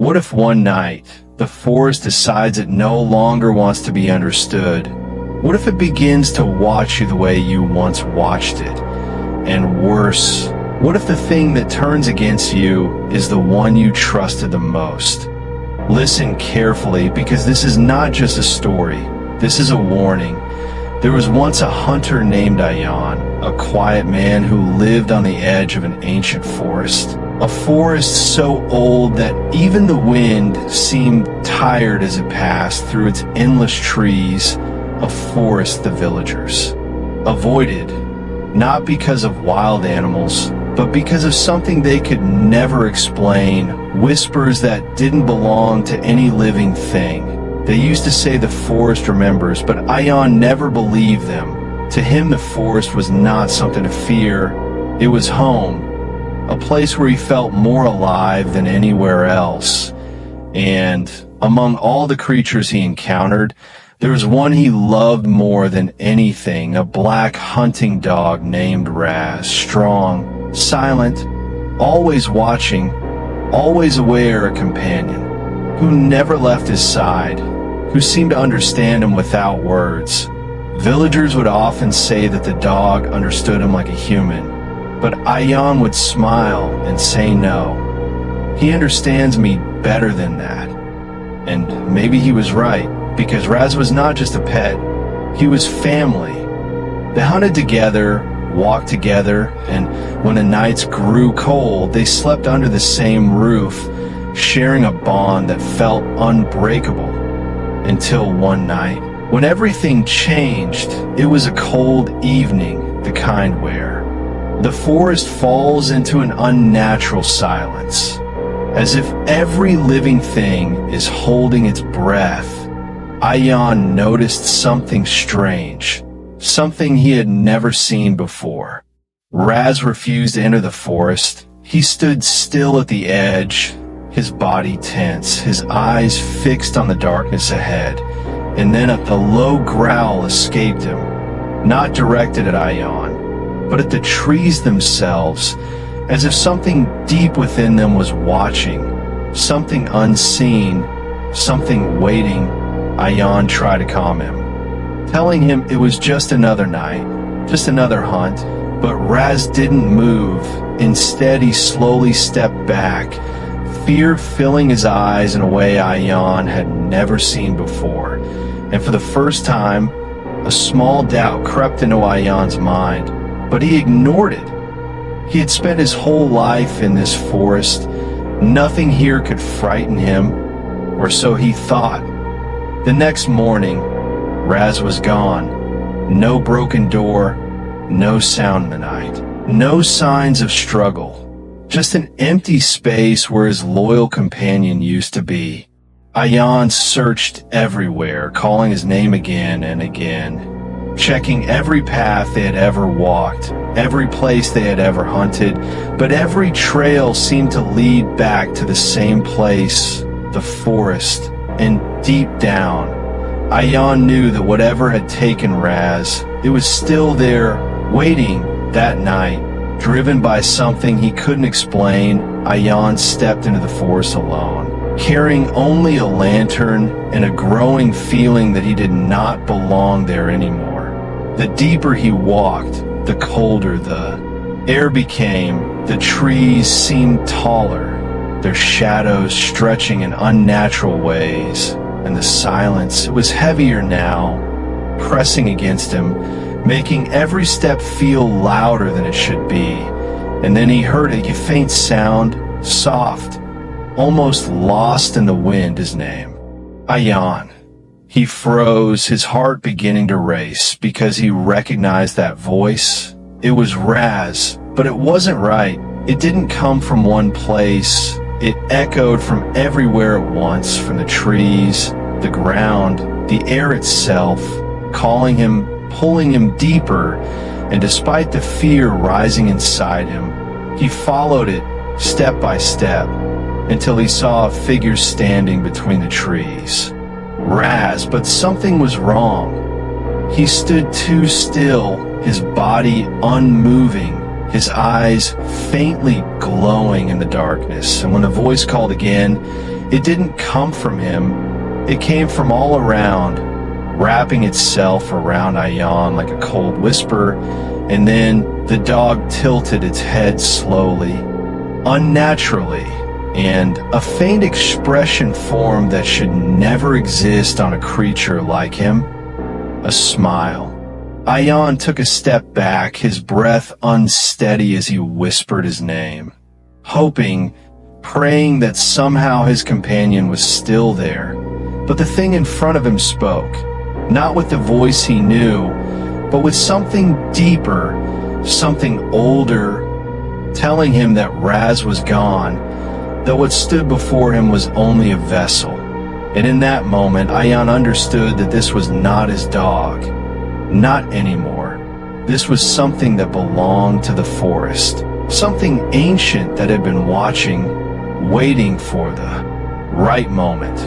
What if one night, the forest decides it no longer wants to be understood? What if it begins to watch you the way you once watched it? And worse, what if the thing that turns against you is the one you trusted the most? Listen carefully, because this is not just a story. This is a warning. There was once a hunter named Ayaan, a quiet man who lived on the edge of an ancient forest. A forest so old that even the wind seemed tired as it passed through its endless trees. A forest the villagers avoided, not because of wild animals, but because of something they could never explain, whispers that didn't belong to any living thing. They used to say the forest remembers, but Ayaan never believed them. To him, the forest was not something to fear. It was home, a place where he felt more alive than anywhere else. And among all the creatures he encountered, there was one he loved more than anything, a black hunting dog named Raaz, strong, silent, always watching, always aware, a companion, who never left his side, who seemed to understand him without words. Villagers would often say that the dog understood him like a human, but Ayaan would smile and say no. He understands me better than that. And maybe he was right, because Raaz was not just a pet, he was family. They hunted together, walked together, and when the nights grew cold, they slept under the same roof, sharing a bond that felt unbreakable. Until one night, when everything changed. It was a cold evening, the kind where the forest falls into an unnatural silence, as if every living thing is holding its breath. Ayaan noticed something strange, something he had never seen before. Raaz refused to enter the forest. He stood still at the edge, his body tense, his eyes fixed on the darkness ahead. And then a low growl escaped him, not directed at Ayaan, but at the trees themselves, as if something deep within them was watching, something unseen, something waiting. Ayaan tried to calm him, telling him it was just another night, just another hunt, but Raaz didn't move. Instead, he slowly stepped back, fear filling his eyes in a way Ayaan had never seen before. And for the first time, a small doubt crept into Ayaan's mind, but he ignored it. He had spent his whole life in this forest. Nothing here could frighten him, or so he thought. The next morning, Raaz was gone. No broken door, no sound in the night, no signs of struggle, just an empty space where his loyal companion used to be. Ayaan searched everywhere, calling his name again and again, checking every path they had ever walked, every place they had ever hunted, but every trail seemed to lead back to the same place, the forest. And deep down, Ayaan knew that whatever had taken Raaz, it was still there, waiting that night. Driven by something he couldn't explain, Ayaan stepped into the forest alone, carrying only a lantern and a growing feeling that he did not belong there anymore. The deeper he walked, the colder the air became. The trees seemed taller, their shadows stretching in unnatural ways, and the silence, it was heavier now, pressing against him, making every step feel louder than it should be. And then he heard a faint sound, soft, almost lost in the wind, his name. Ayaan. He froze, his heart beginning to race, because he recognized that voice. It was Raaz, but it wasn't right. It didn't come from one place. It echoed from everywhere at once, from the trees, the ground, the air itself, calling him, pulling him deeper. And despite the fear rising inside him, he followed it step by step until he saw a figure standing between the trees. Raaz, but something was wrong. He stood too still, his body unmoving, his eyes faintly glowing in the darkness. And when the voice called again, It didn't come from him. It came from all around, wrapping itself around Ayaan like a cold whisper, and then the dog tilted its head slowly, unnaturally, and a faint expression formed that should never exist on a creature like him. A smile. Ayaan took a step back, his breath unsteady as he whispered his name, hoping, praying that somehow his companion was still there. But the thing in front of him spoke, not with the voice he knew, but with something deeper, something older, telling him that Raaz was gone, that what stood before him was only a vessel. And in that moment, Ayaan understood that this was not his dog. Not anymore. This was something that belonged to the forest. Something ancient that had been watching, waiting for the right moment.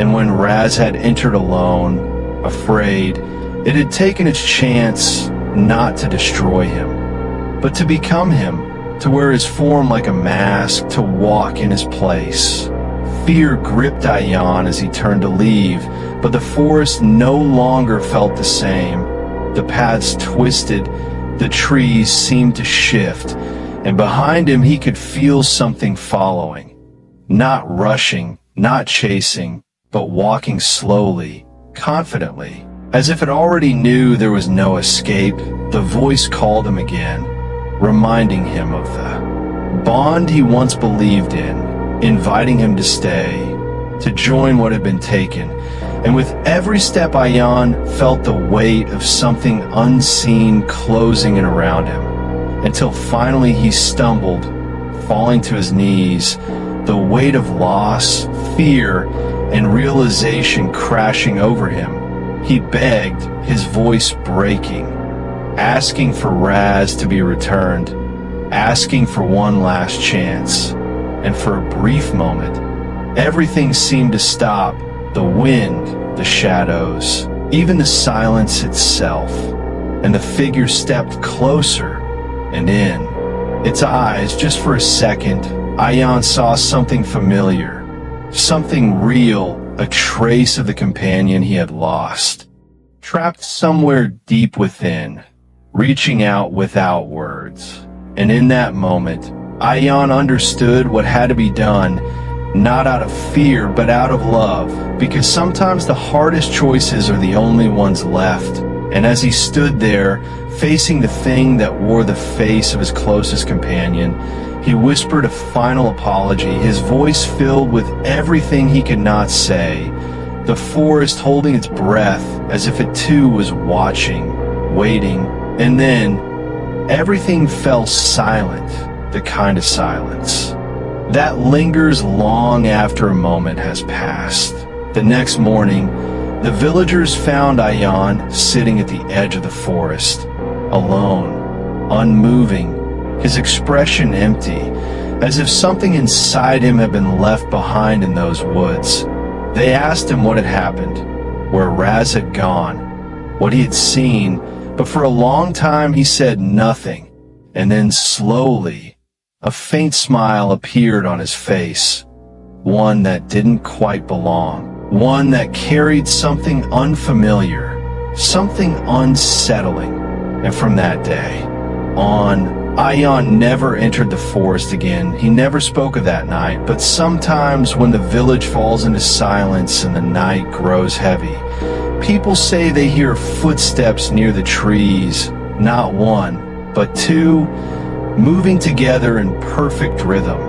And when Raaz had entered alone, afraid, it had taken its chance not to destroy him, but to become him, to wear his form like a mask, to walk in his place. Fear gripped Ayaan as he turned to leave, but the forest no longer felt the same. The paths twisted, the trees seemed to shift, and behind him he could feel something following. Not rushing, not chasing, but walking slowly, confidently, as if it already knew there was no escape. The voice called him again, reminding him of the bond he once believed in, inviting him to stay, to join what had been taken. And with every step, Ayaan felt the weight of something unseen closing in around him, until finally he stumbled, falling to his knees, the weight of loss, fear, and realization crashing over him. He begged, his voice breaking, asking for Raaz to be returned, asking for one last chance. And for a brief moment, everything seemed to stop. The wind, the shadows, even the silence itself. And the figure stepped closer and in. Its eyes, just for a second, Ayaan saw something familiar, something real, a trace of the companion he had lost, trapped somewhere deep within, reaching out without words. And in that moment, Ayaan understood what had to be done, not out of fear, but out of love, because sometimes the hardest choices are the only ones left. And as he stood there, facing the thing that wore the face of his closest companion, he whispered a final apology, his voice filled with everything he could not say, the forest holding its breath as if it too was watching, waiting. And then everything fell silent, the kind of silence that lingers long after a moment has passed. The next morning, the villagers found Ayaan sitting at the edge of the forest, alone, unmoving, his expression empty, as if something inside him had been left behind in those woods. They asked him what had happened, where Raaz had gone, what he had seen, but for a long time he said nothing. And then slowly, a faint smile appeared on his face, one that didn't quite belong, one that carried something unfamiliar, something unsettling. And from that day on, Ayaan never entered the forest again. He never spoke of that night, but sometimes when the village falls into silence and the night grows heavy, people say they hear footsteps near the trees, not one, but two, moving together in perfect rhythm,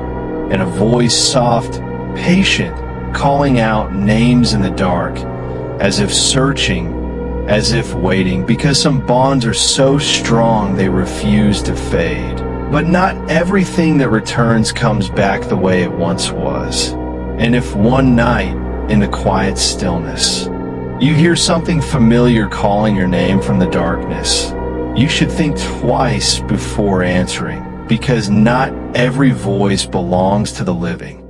and a voice soft, patient, calling out names in the dark, as if searching, as if waiting, because some bonds are so strong they refuse to fade. But not everything that returns comes back the way it once was. And if one night, in the quiet stillness, you hear something familiar calling your name from the darkness, you should think twice before answering, because not every voice belongs to the living.